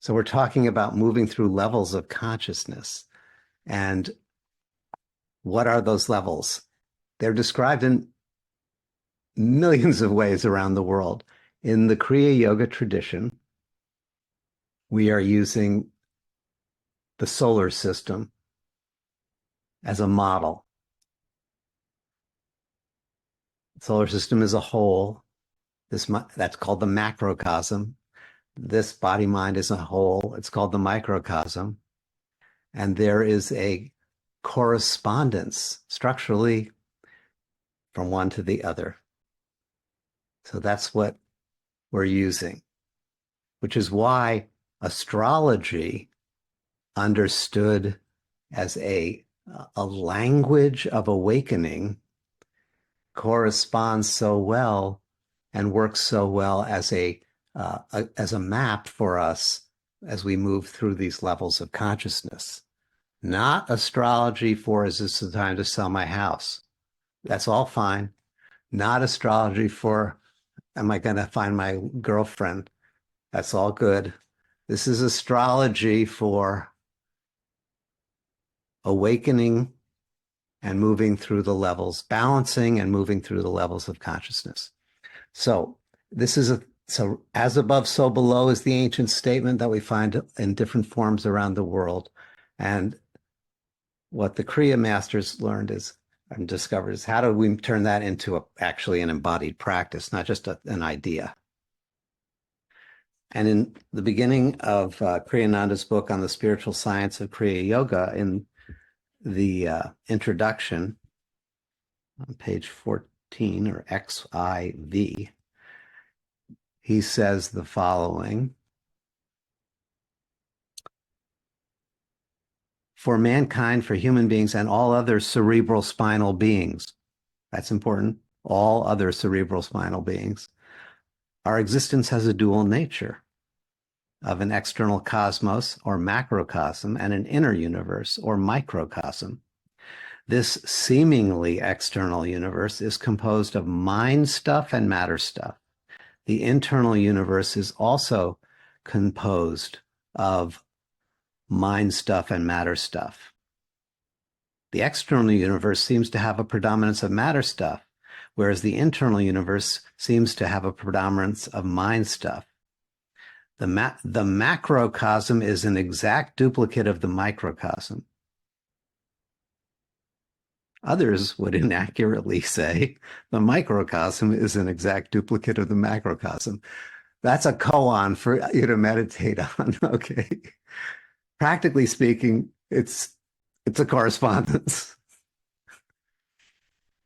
So we're talking about moving through levels of consciousness. And what are those levels? They're described in millions of ways around the world. In the Kriya Yoga tradition, we are using the solar system as a model. The solar system is a whole. That's called the macrocosm. This body-mind is a whole. It's called the microcosm. And there is a correspondence structurally from one to the other. So that's what we're using, which is why astrology, understood as a language of awakening, corresponds so well and works so well as a map for us as we move through these levels of consciousness. Not astrology for, is this the time to sell my house? That's all fine. Not astrology for, am I going to find my girlfriend? That's all good. This is astrology for awakening and moving through the levels, balancing and moving through the levels of consciousness. So this is so as above, so below is the ancient statement that we find in different forms around the world. And what the Kriya masters learned is, and discovered, is how do we turn that into actually an embodied practice, not just an idea. And in the beginning of Kriyananda's book on the spiritual science of Kriya Yoga, in the introduction on page 14, or XIV, he says the following: for mankind, for human beings, and all other cerebral spinal beings, that's important, all other cerebral spinal beings, our existence has a dual nature of an external cosmos or macrocosm and an inner universe or microcosm. This seemingly external universe is composed of mind stuff and matter stuff. The internal universe is also composed of mind stuff and matter stuff. The external universe seems to have a predominance of matter stuff, whereas the internal universe seems to have a predominance of mind stuff. The macrocosm is an exact duplicate of the microcosm. Others would inaccurately say the microcosm is an exact duplicate of the macrocosm. That's a koan for you to meditate on, okay? Practically speaking, it's a correspondence.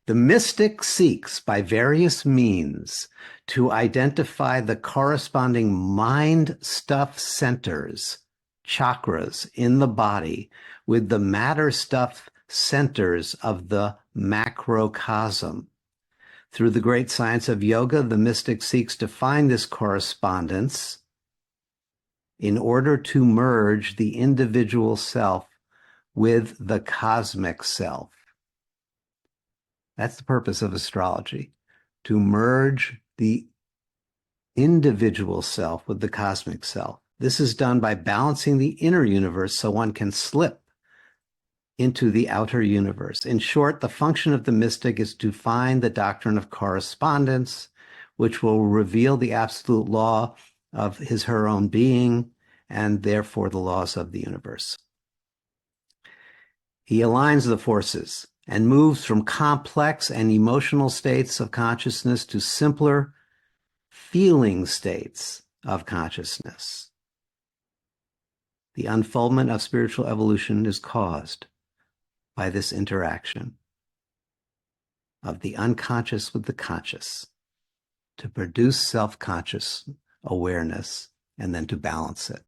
The mystic seeks by various means to identify the corresponding mind stuff centers, chakras, in the body with the matter stuff centers of the macrocosm. Through the great science of yoga, the mystic seeks to find this correspondence in order to merge the individual self with the cosmic self. That's the purpose of astrology, to merge the individual self with the cosmic self. This is done by balancing the inner universe so one can slip into the outer universe. In short, the function of the mystic is to find the doctrine of correspondence, which will reveal the absolute law of her own being, and therefore the laws of the universe. He aligns the forces and moves from complex and emotional states of consciousness to simpler feeling states of consciousness. The unfoldment of spiritual evolution is caused by this interaction of the unconscious with the conscious to produce self-conscious awareness and then to balance it.